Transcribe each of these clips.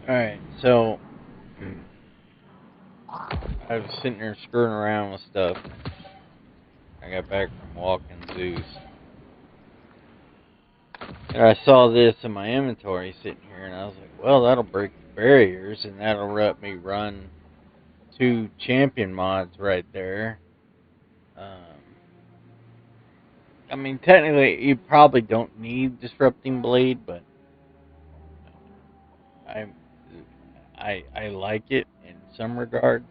Alright, so I was sitting there screwing around with stuff. I got back from walking Zeus. And I saw this in my inventory sitting here, and I was like, well, that'll break the barriers, and that'll let me run 2 champion mods right there. Um, I mean, technically, you probably don't need Disrupting Blade, but I, I like it in some regards.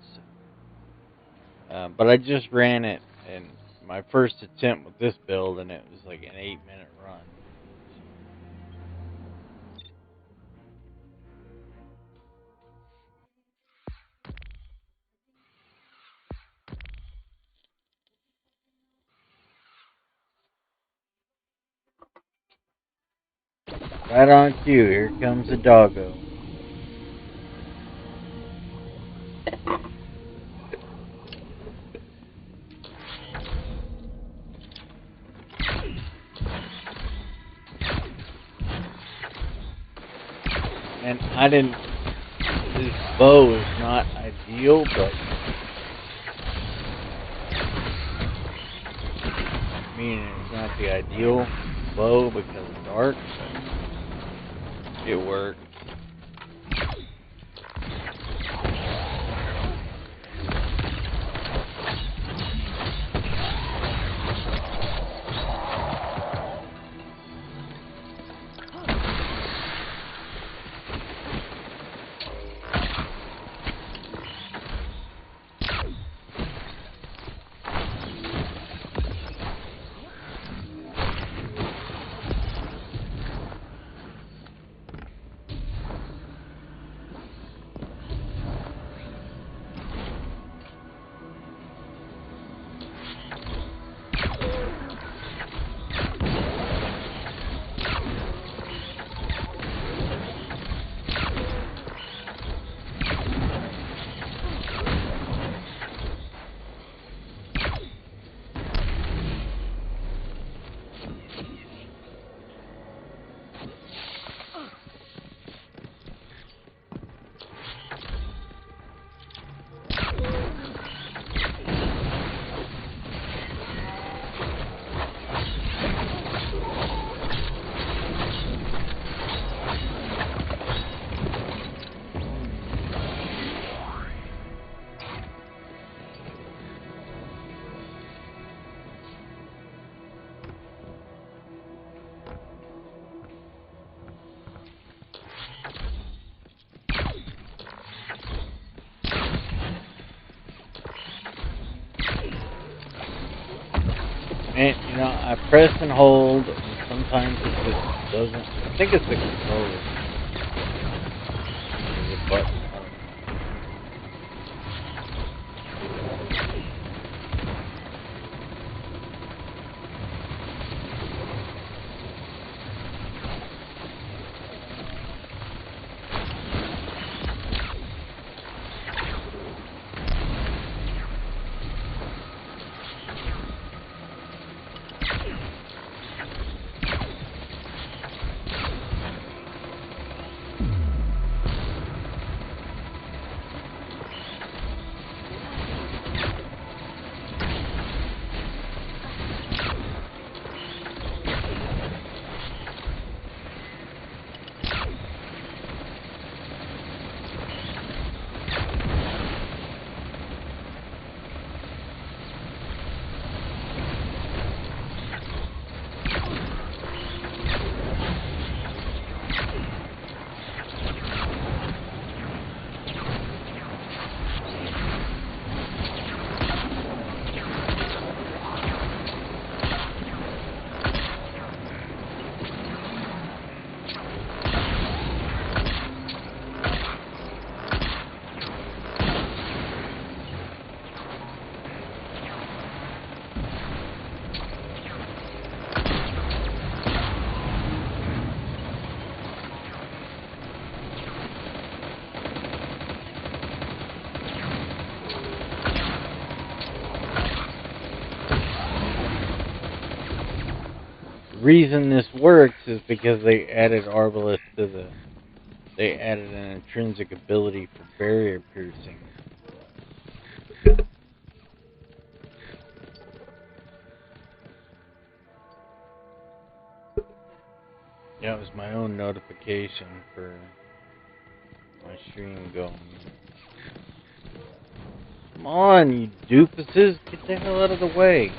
But I just ran it in my first attempt with this build, and it was like an 8-minute run. Right on cue, here comes a doggo. And I didn't. This bow is not ideal, but meaning it's not the ideal bow because it's dark. It worked. And I press and hold, and sometimes it just doesn't. I think it's the controller. There's a button. Reason this works is because they added Arbalest to the they added an intrinsic ability for barrier piercing. Yeah, it was my own notification for my stream going. Come on, you doofuses, get the hell out of the way.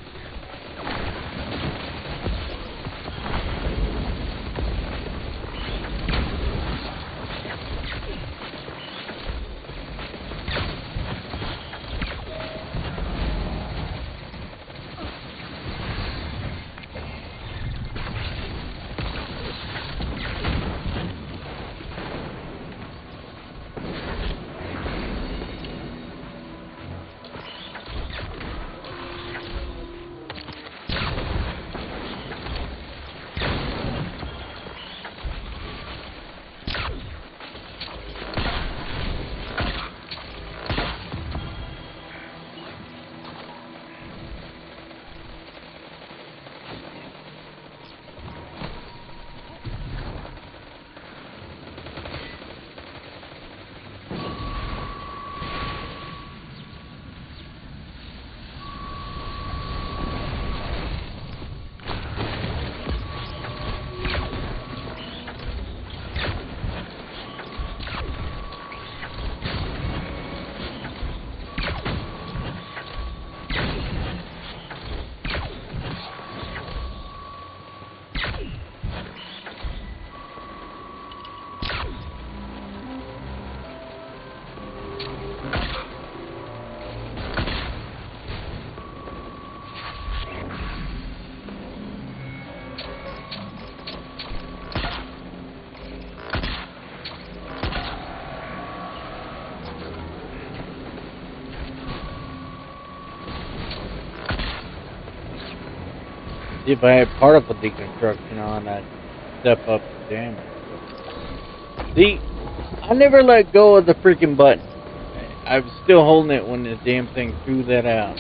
If I had particle deconstruction on, I'd step up the damage. See, I never let go of the freaking button. I was still holding it when the damn thing threw that out.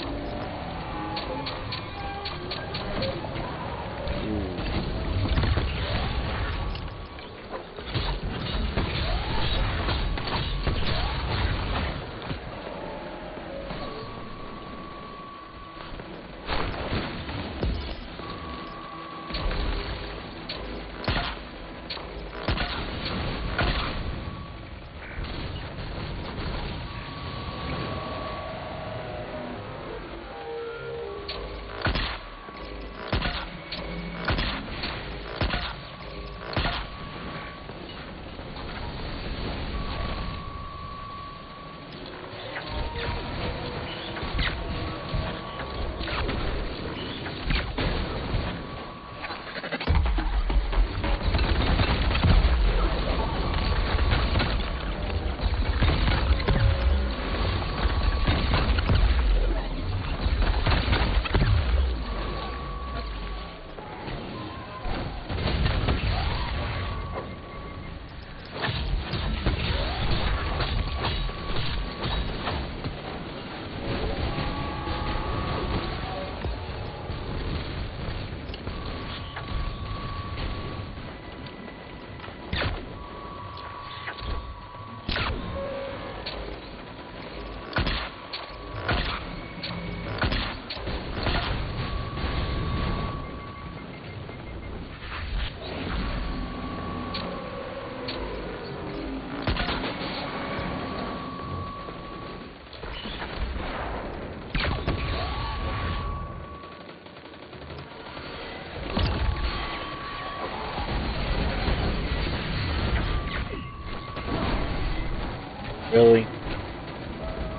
Really?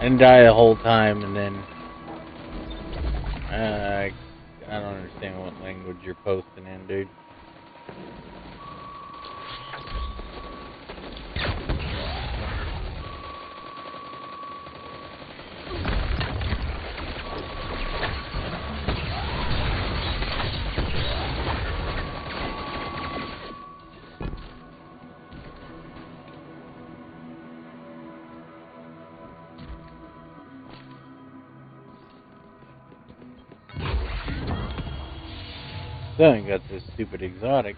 And die the whole time, and then I don't understand what language you're posting in, dude. Still ain't got this stupid exotic.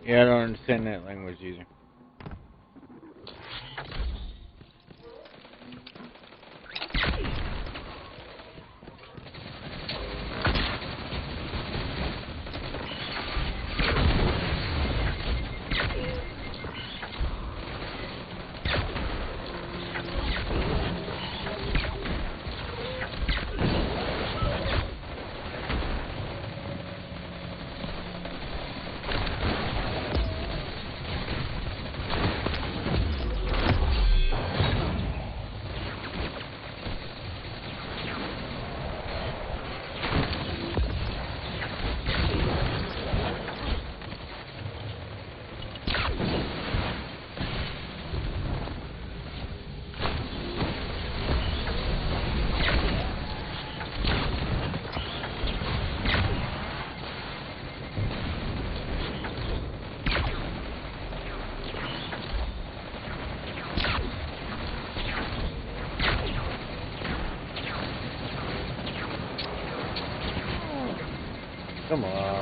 Yeah, I don't understand that language either. Come on.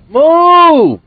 Move!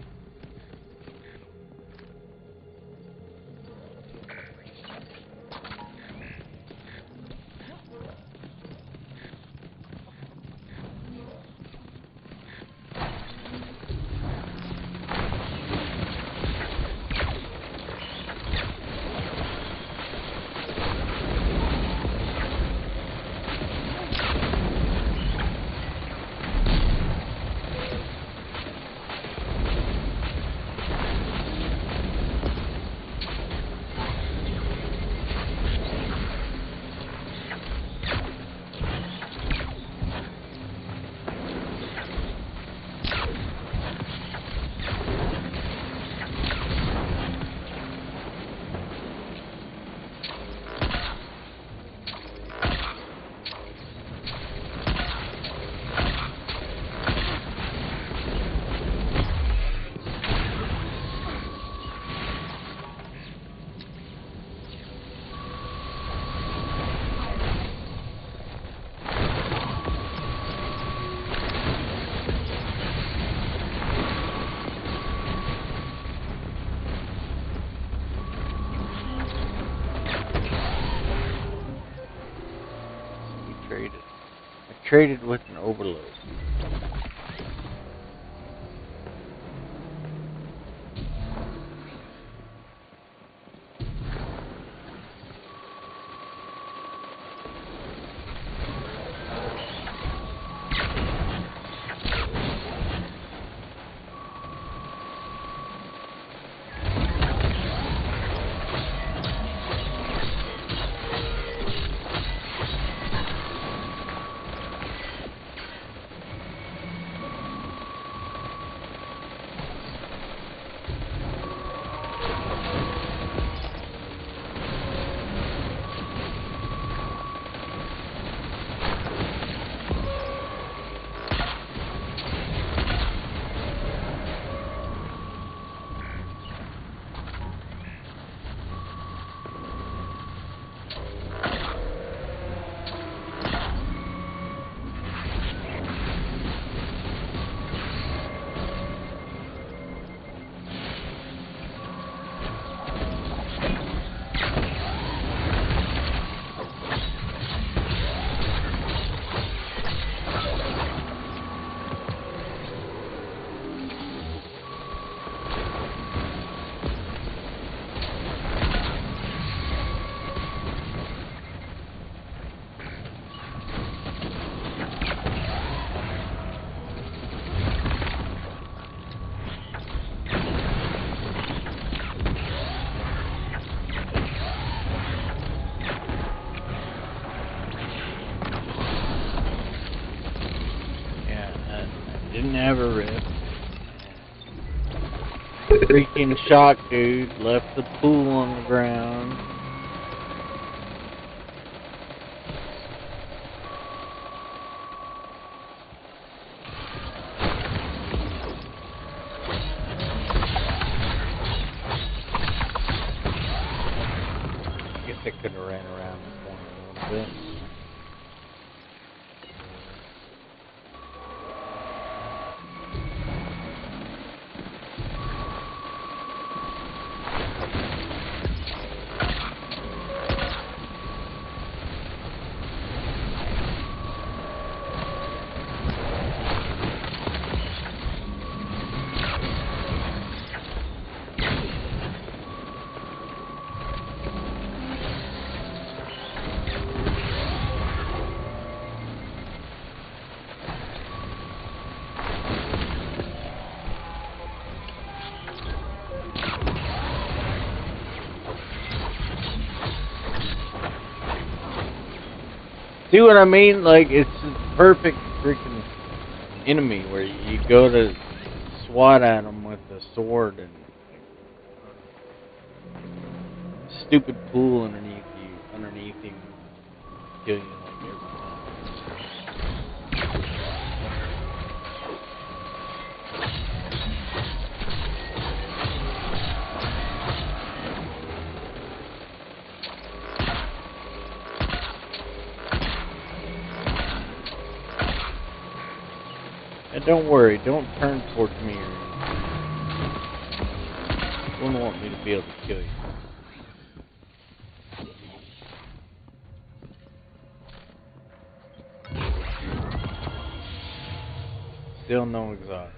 Traded with an overload. Didn't have a rip. Freaking shock dude left the pool on the ground. Guess I could have ran around the corner a little bit. See what I mean? Like, it's a perfect freaking enemy where you go to swat at them with a sword and stupid pool underneath him, kill you like every time. And don't worry, don't turn towards me or anything. You wouldn't want me to be able to kill you. Still no exotic.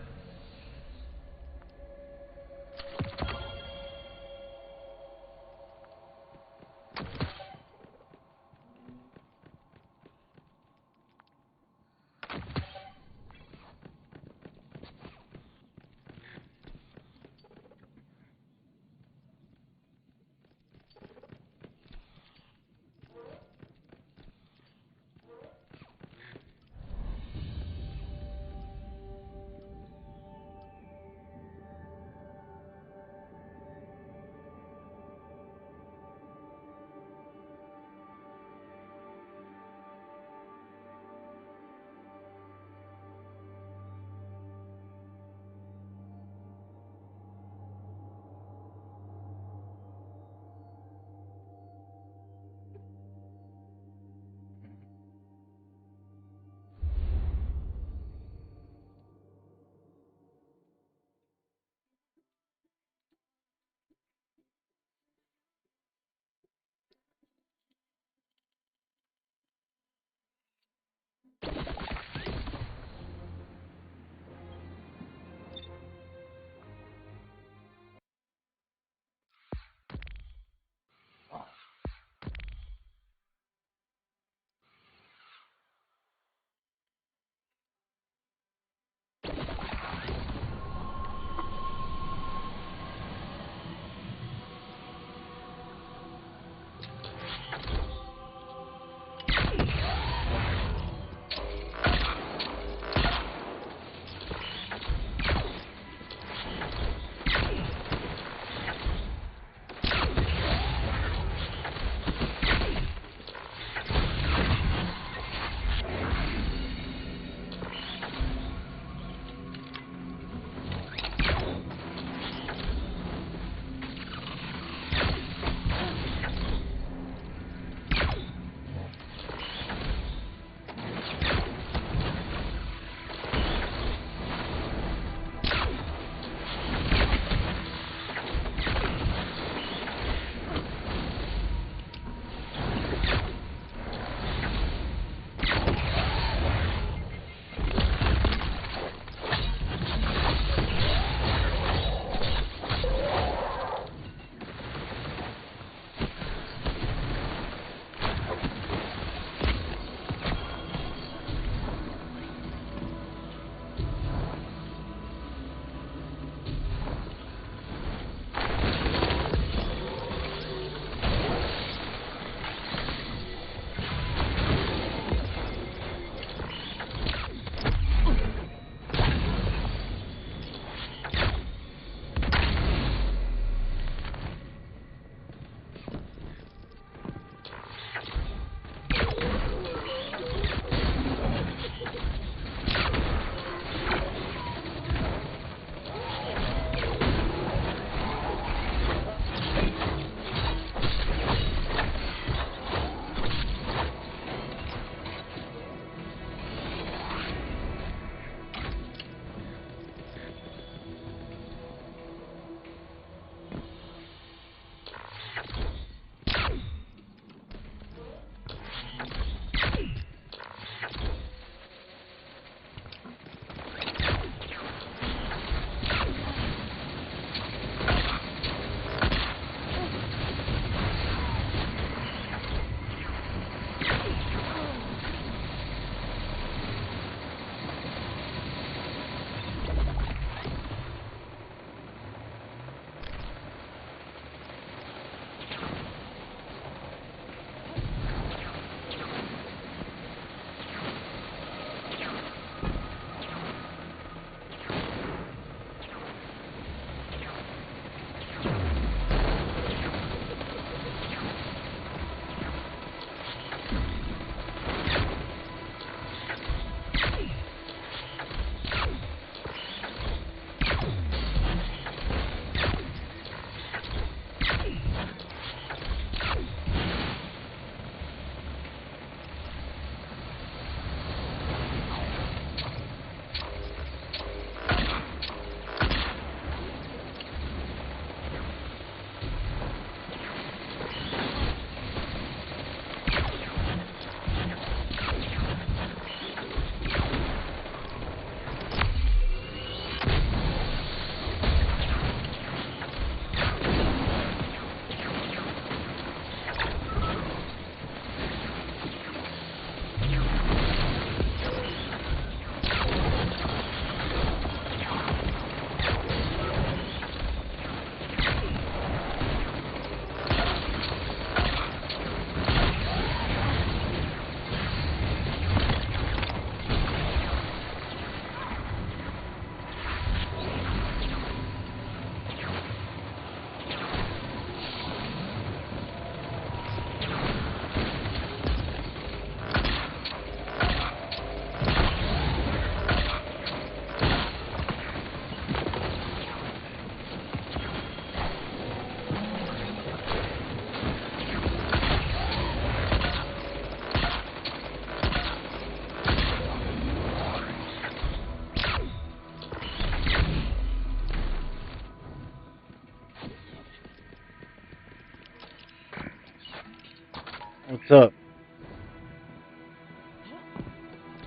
What's up?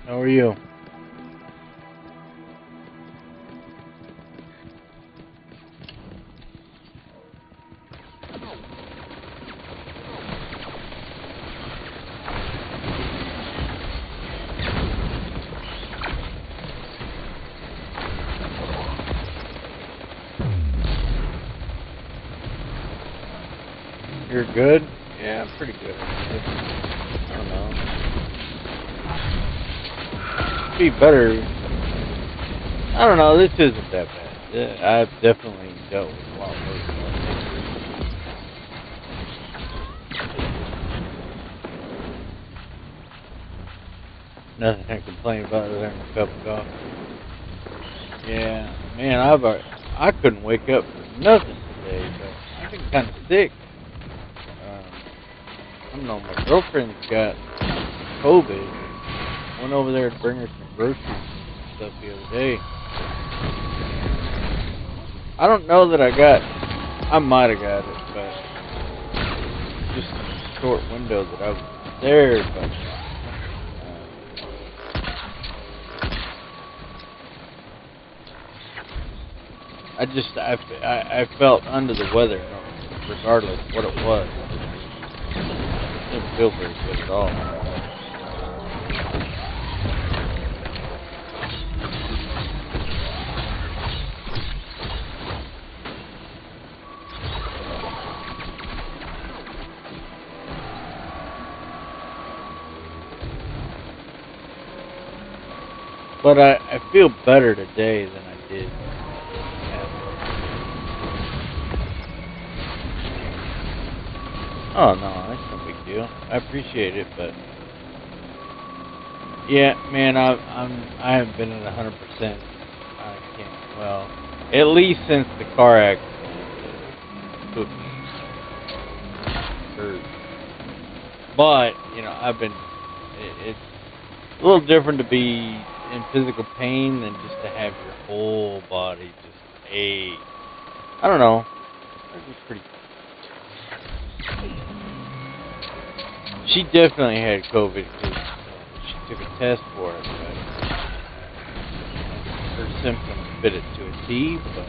How are you? You're good? Yeah, I'm pretty good. I don't know. Be better. I don't know. This isn't that bad. I've definitely dealt with a lot worse. Nothing to complain about other than a cup of coffee. Yeah, man, I couldn't wake up for nothing today, but I've been kind of sick. I don't know. My girlfriend's got COVID. Went over there to bring her some groceries and stuff the other day. I don't know that I might have got it, but just a short window that I was there, but I felt under the weather, regardless of what it was. I didn't feel very good at all. But I feel better today than I did. Oh no, that's no big deal. I appreciate it, but yeah, man, I haven't been at 100%. I can't. Well, at least since the car accident took me. Hurt. But I've been. It's a little different to be in physical pain than just to have your whole body just ache. I don't know. It was pretty. She definitely had COVID because she took a test for it, but her symptoms fit it to a T. But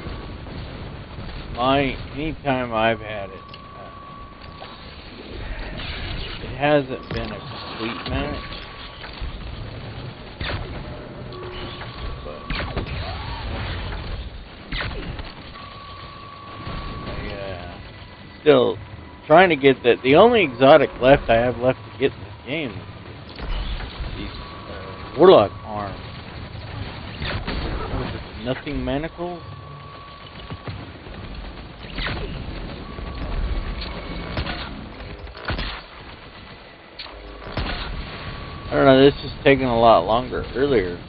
anytime I've had it, it hasn't been a complete match. But still trying to get that. The only exotic left I have left to get in this game is these warlock arms. What is it? Nothing manacles? I don't know, this is taking a lot longer earlier.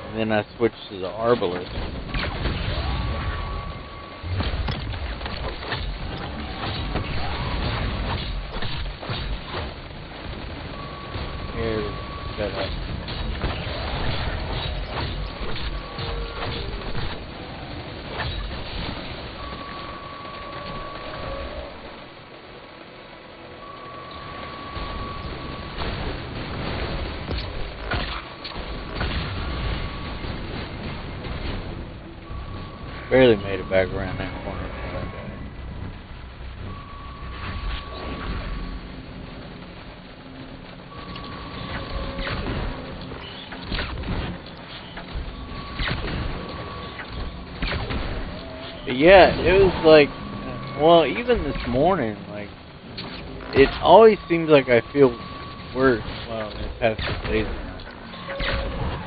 And then I switched to the Arbalest. Here, set up. Barely made it back around that corner before I died. But yeah, it was like, well, even this morning, like, it always seems like I feel worse. Well, in the past 6 days,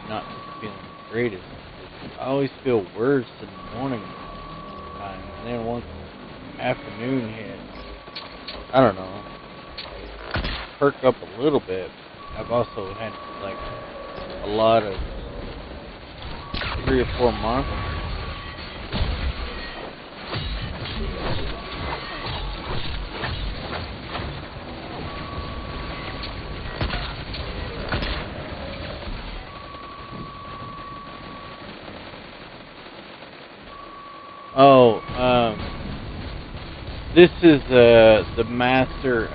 not feeling the greatest. I always feel worse in the morning time, and then once afternoon hit, I don't know, perk up a little bit. I've also had like a lot of 3 or 4 months. Oh, this is the master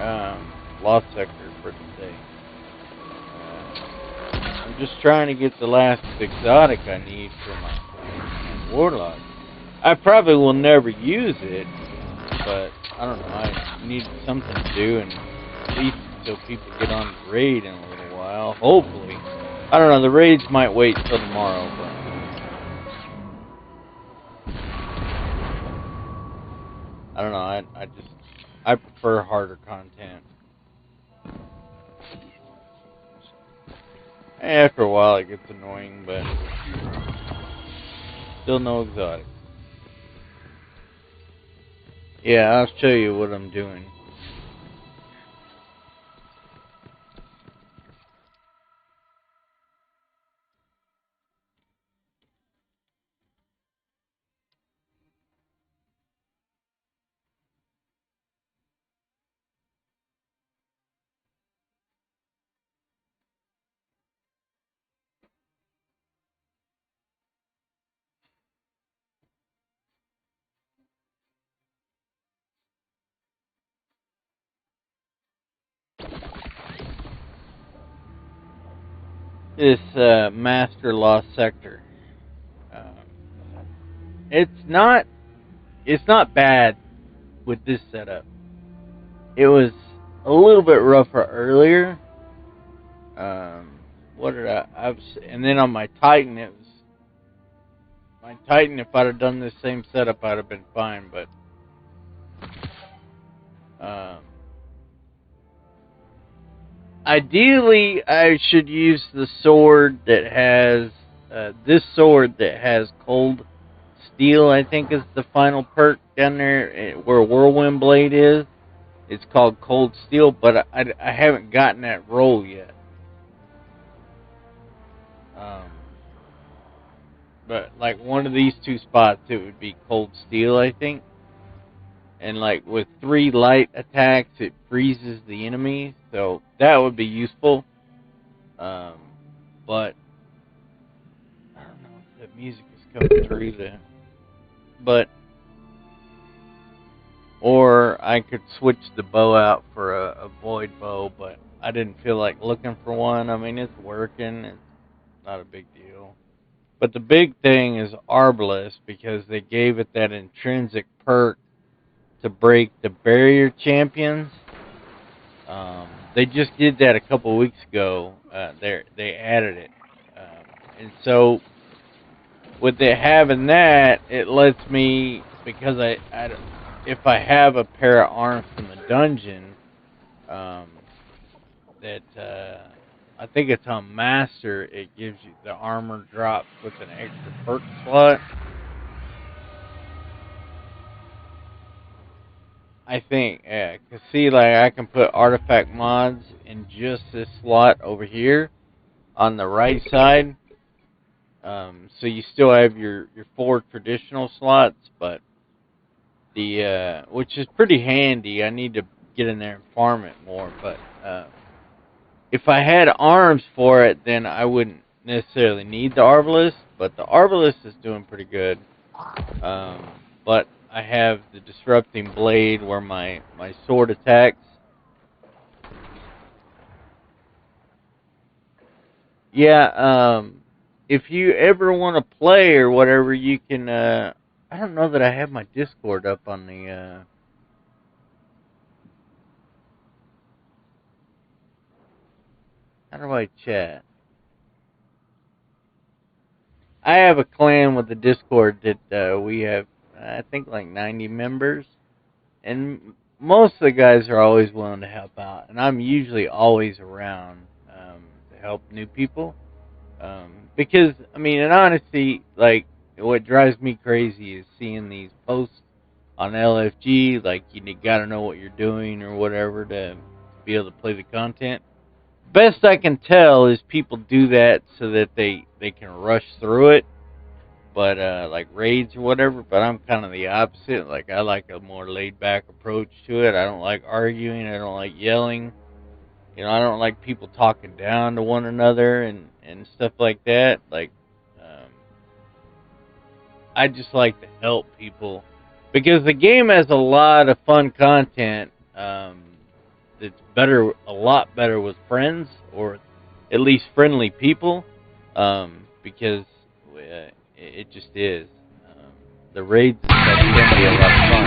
lost sector for today. I'm just trying to get the last exotic I need for my warlock. I probably will never use it, but I don't know. I need something to do, and at least until people get on the raid in a little while. Hopefully, I don't know. The raids might wait till tomorrow, but. I don't know, I prefer harder content. After a while it gets annoying, but still no exotics. Yeah, I'll show you what I'm doing. This Master Lost Sector. It's not bad with this setup. It was a little bit rougher earlier. What did and then on my Titan, it was my Titan. If I'd have done this same setup, I'd have been fine. But ideally, I should use the sword that has this sword that has cold steel. I think is the final perk down there where Whirlwind Blade is. It's called Cold Steel, but I haven't gotten that roll yet. But like one of these 2 spots, it would be Cold Steel, I think. And like with 3 light attacks, it freezes the enemy, so that would be useful. But I don't know if the music is coming through there. But or I could switch the bow out for a void bow, but I didn't feel like looking for one. I mean, it's working. It's not a big deal. But the big thing is Arbalest, because they gave it that intrinsic perk to break the barrier champions. They just did that a couple weeks ago. They added it, and so with it having that, it lets me, because if I have a pair of arms from the dungeon, um, that I think it's on Master, it gives you the armor drops with an extra perk slot. I think, yeah, cause see, like I can put artifact mods in just this slot over here on the right side. So you still have your 4 traditional slots, but the which is pretty handy. I need to get in there and farm it more, but if I had arms for it, then I wouldn't necessarily need the Arbalest, but the Arbalest is doing pretty good. But I have the Disrupting Blade where my sword attacks. Yeah, if you ever want to play or whatever, you can, I don't know that I have my Discord up on the, how do I chat? I have a clan with the Discord that we have, I think, like 90 members, and most of the guys are always willing to help out, and I'm usually always around to help new people. Because, I mean, in honesty, like, what drives me crazy is seeing these posts on LFG, like, you gotta know what you're doing or whatever to be able to play the content. Best I can tell is people do that so that they can rush through it, but like raids or whatever. But I'm kind of the opposite. Like, I like a more laid back approach to it. I don't like arguing. I don't like yelling. You know, I don't like people talking down to one another and stuff like that. Like, um, I just like to help people because the game has a lot of fun content. It's better, a lot better with friends or at least friendly people, because it just is. The raids and stuff can be a lot of fun.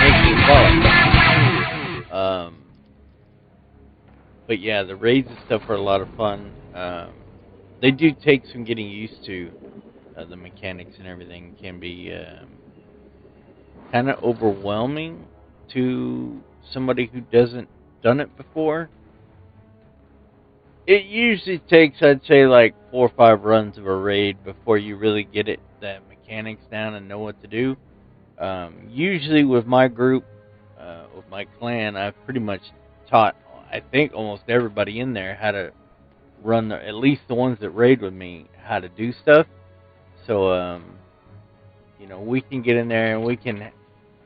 Makes me fun. But yeah, the raids and stuff are a lot of fun. They do take some getting used to. The mechanics and everything can be kind of overwhelming to somebody who doesn't done it before. It usually takes, I'd say, like 4 or 5 runs of a raid before you really get the mechanics down and know what to do. Usually with my group, with my clan, I've pretty much taught, I think, almost everybody in there how to run, at least the ones that raid with me, how to do stuff. So, you know, we can get in there and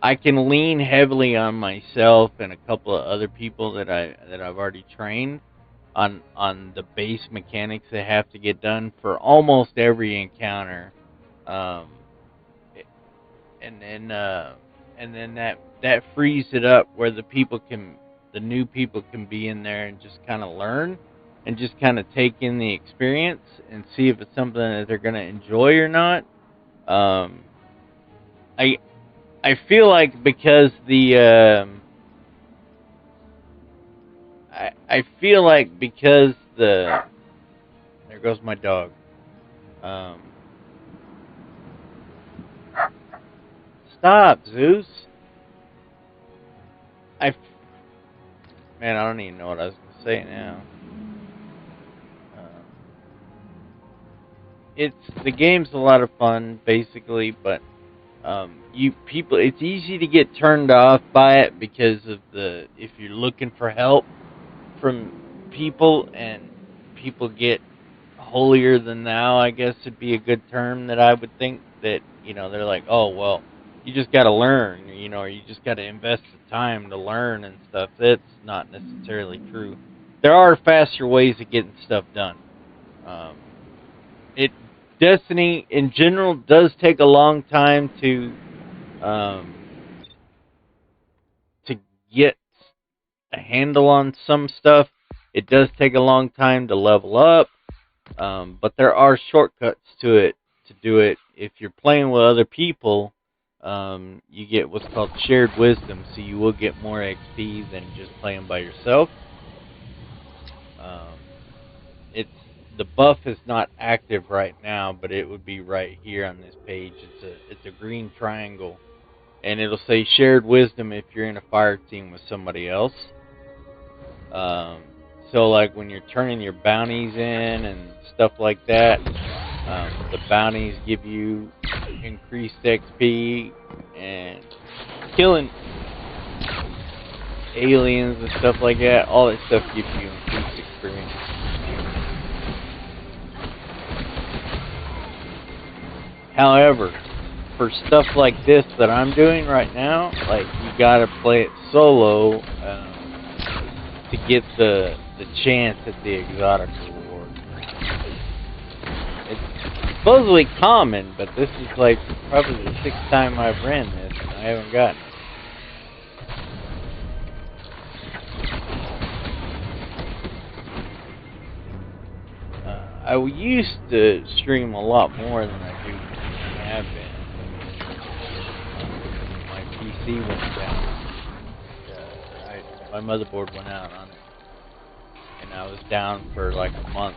I can lean heavily on myself and a couple of other people that I've already trained on the base mechanics that have to get done for almost every encounter. Um, and then that frees it up where the new people can be in there and just kind of learn and just kind of take in the experience and see if it's something that they're going to enjoy or not. Um, I feel like because I feel like because there goes my dog. Um, Stop, Zeus. Man, I don't even know what I was gonna say now. It's the game's a lot of fun, basically, but it's easy to get turned off by it because of if you're looking for help from people and people get holier than thou, I guess would be a good term that I would think that, they're like, oh, well, you just got to learn, or you just got to invest the time to learn and stuff. That's not necessarily true. There are faster ways of getting stuff done. Destiny in general does take a long time to get a handle on some stuff. It does take a long time to level up, but there are shortcuts to it to do it. If you're playing with other people, you get what's called shared wisdom, so you will get more XP than just playing by yourself. Um, it's the buff is not active right now, but it would be right here on this page. It's a green triangle, and it'll say shared wisdom if you're in a fire team with somebody else. So like when you're turning your bounties in and stuff like that, the bounties give you increased XP, and killing aliens and stuff like that, all that stuff gives you increased experience. However, for stuff like this that I'm doing right now, like you gotta play it solo to get the chance at the exotic reward. It's supposedly common, but this is like probably the 6th time I've ran this and I haven't gotten it. I used to stream a lot more than I do have been. My PC went down. My motherboard went out on it, and I was down for like a month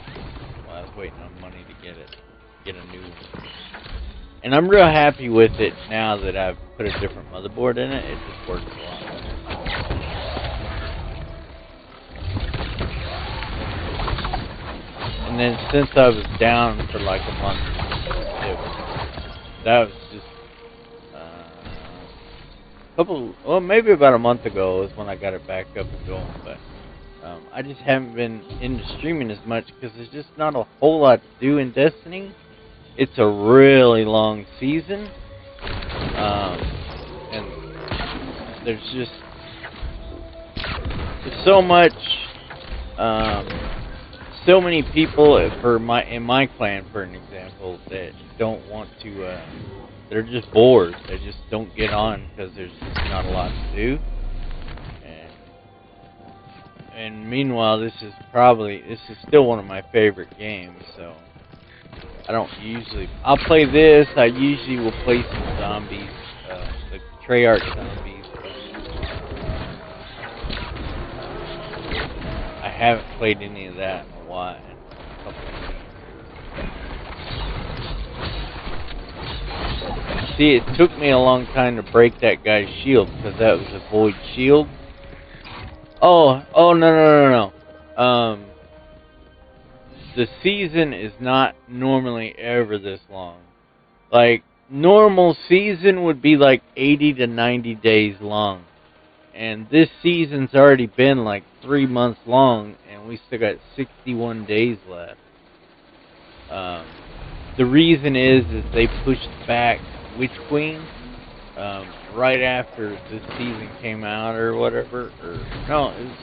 while I was waiting on money to get a new one. And I'm real happy with it now that I've put a different motherboard in it. It just works a lot better. And then since I was down for like a month, that was just maybe about a month ago is when I got it back up and going. But I just haven't been into streaming as much because there's just not a whole lot to do in Destiny. It's a really long season, and there's so much. So many people in my clan, for an example, that don't want to. They're just bored. They just don't get on because there's just not a lot to do. And meanwhile, this is still one of my favorite games. So I'll play this. I usually will play some zombies, the Treyarch zombies. I haven't played any of that in a while. See, it took me a long time to break that guy's shield because that was a void shield. Oh no. The season is not normally ever this long. Like, normal season would be like 80 to 90 days long. And this season's already been like 3 months long, and we still got 61 days left. The reason is they pushed back Witch Queen right after this season came out or whatever. No, it was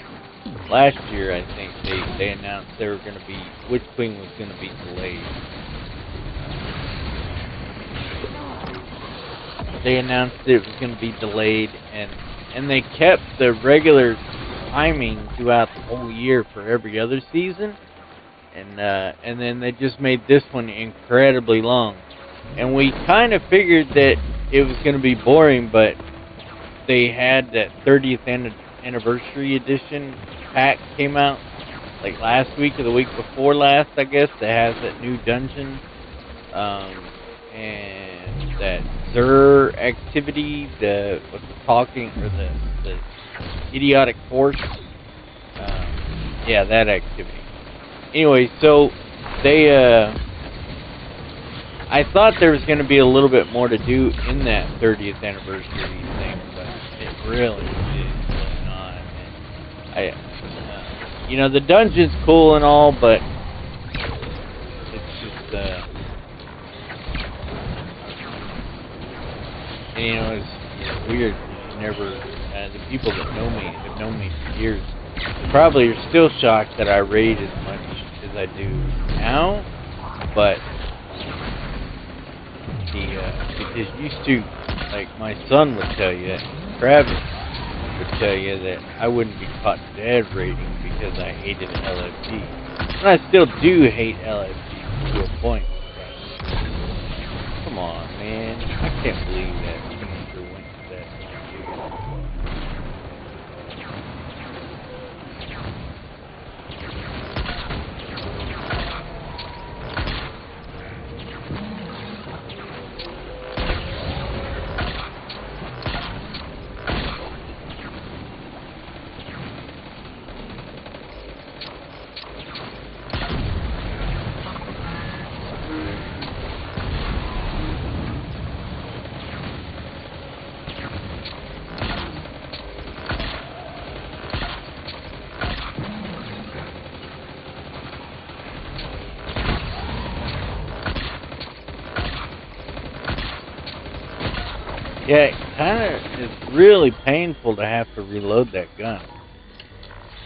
last year, I think. They announced Witch Queen was going to be delayed. They announced it was going to be delayed, and they kept the regular timing throughout the whole year for every other season, and then they just made this one incredibly long. And we kind of figured that it was going to be boring, but they had that 30th anniversary edition pack came out like last week or the week before last, I guess, that has that new dungeon and that Xur activity, the idiotic force. Yeah, that activity. Anyway, so they I thought there was going to be a little bit more to do in that 30th anniversary thing, but it really is not. And the dungeon's cool and all, but it's just, it's weird. The people that know me have known me for years, probably are still shocked that I raid as much as I do now, but because used to, like my son would tell you, Travis, would tell you that I wouldn't be caught dead rating because I hated LFG. And I still do hate LFG to a point. But come on, man. I can't believe that finisher went to that. Yeah, it's really painful to have to reload that gun.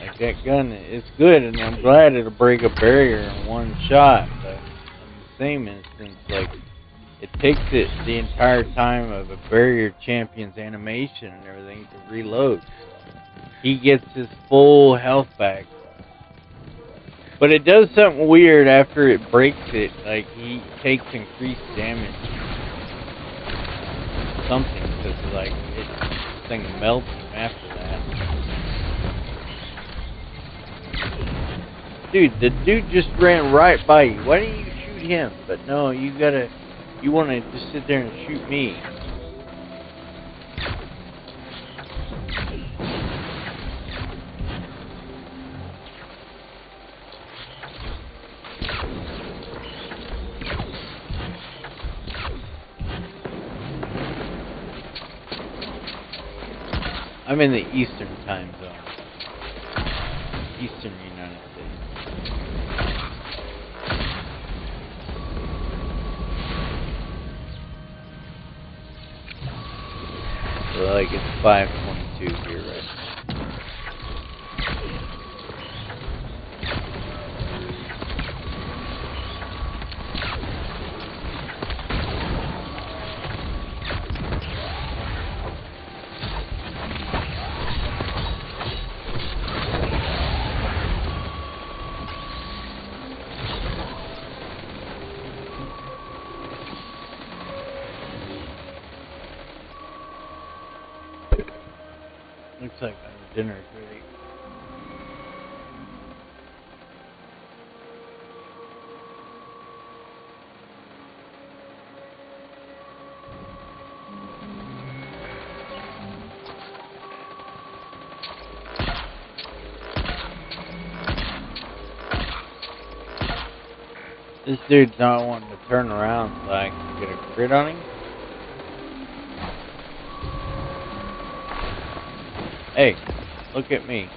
Like, that gun is good, and I'm glad it'll break a barrier in one shot, but in the same instance, like, it takes it the entire time of a barrier champion's animation and everything to reload. He gets his full health back. But it does something weird after it breaks it, like, he takes increased damage. Something, because like this thing melts him after that. Dude, the dude just ran right by you. Why didn't you shoot him? But no, you want to just sit there and shoot me. I'm in the Eastern time zone. Eastern United States. So like it's 5:22 here right now. Looks like our dinner is ready. This dude's not wanting to turn around so I can get a crit on him. Hey, look at me.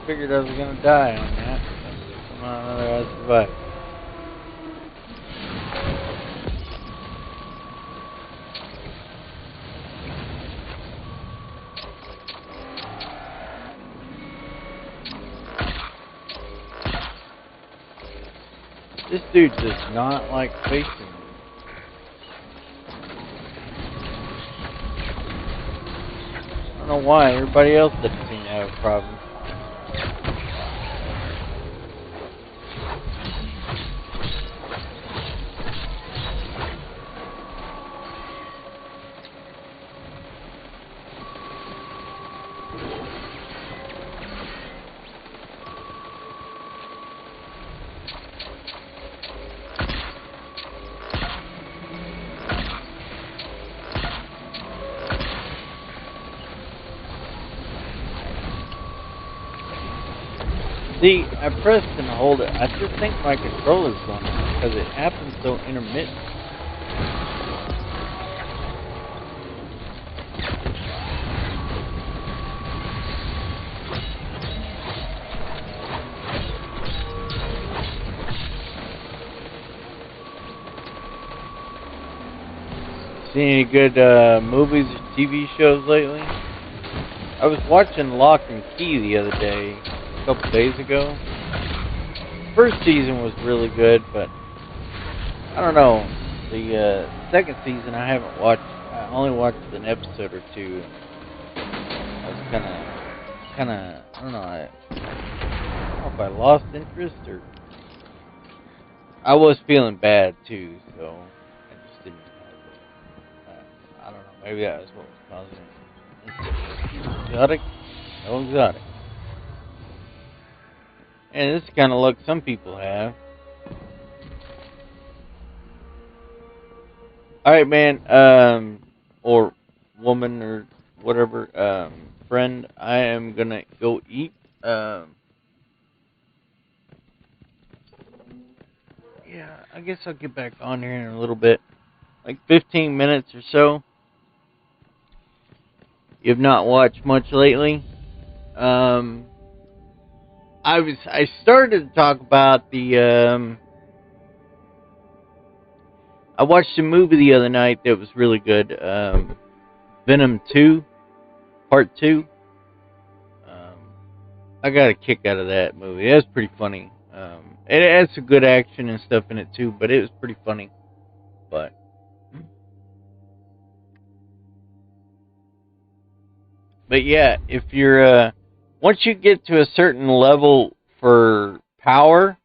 Figured I was gonna die on that. Come on, otherwise I survive. This dude does not like facing me. I don't know why. Everybody else doesn't seem to have a problem. See, I pressed and hold it. I just think my controller's going on because it happens so intermittent. Seen any good movies or TV shows lately? I was watching Lock and Key the other day, a couple days ago. First season was really good, but I don't know. The second season I haven't watched. I only watched an episode or two. I was kind of, I don't know. I don't know if I lost interest or I was feeling bad too, so I just didn't. I don't know. Maybe that was what was causing it. Exotic? No exotic. And this is the kind of luck some people have. Alright, man, or woman, or whatever, friend, I am gonna go eat. Yeah, I guess I'll get back on here in a little bit. Like 15 minutes or so. You've not watched much lately. I started to talk about the, I watched a movie the other night that was really good. Venom 2, Part 2. I got a kick out of that movie. It was pretty funny. It has some good action and stuff in it too, but it was pretty funny. But yeah, if you're once you get to a certain level for power,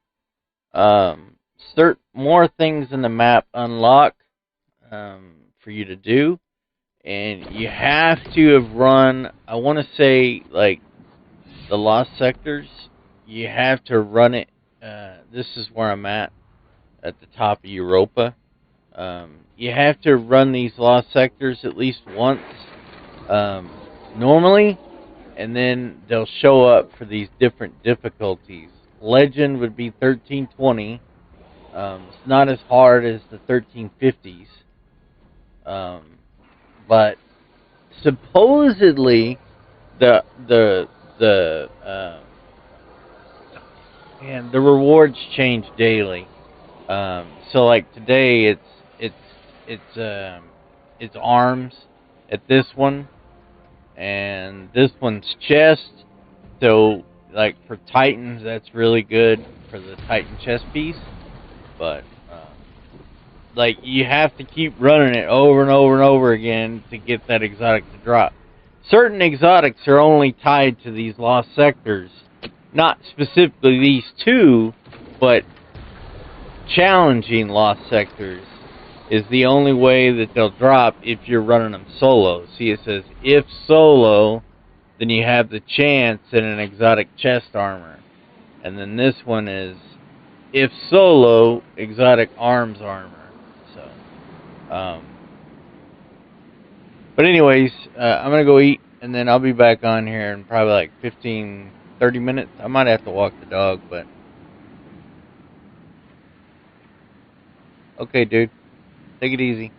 more things in the map unlock for you to do, and you have to have run. I want to say like the Lost Sectors. You have to run it. This is where I'm at the top of Europa. You have to run these Lost Sectors at least once. Normally, and then they'll show up for these different difficulties. Legend would be 1320. It's not as hard as the 1350s. But supposedly the and the rewards change daily. So like today it's arms at this one. And this one's chest, so like for Titans, that's really good for the Titan chest piece. But like you have to keep running it over and over and over again to get that exotic to drop. Certain exotics are only tied to these Lost Sectors, not specifically these two, but challenging Lost Sectors is the only way that they'll drop if you're running them solo. See, it says, if solo, then you have the chance at an exotic chest armor. And then this one is, if solo, exotic arms armor. So, but anyways, I'm going to go eat, and then I'll be back on here in probably like 15, 30 minutes. I might have to walk the dog, but... Okay, dude. Take it easy.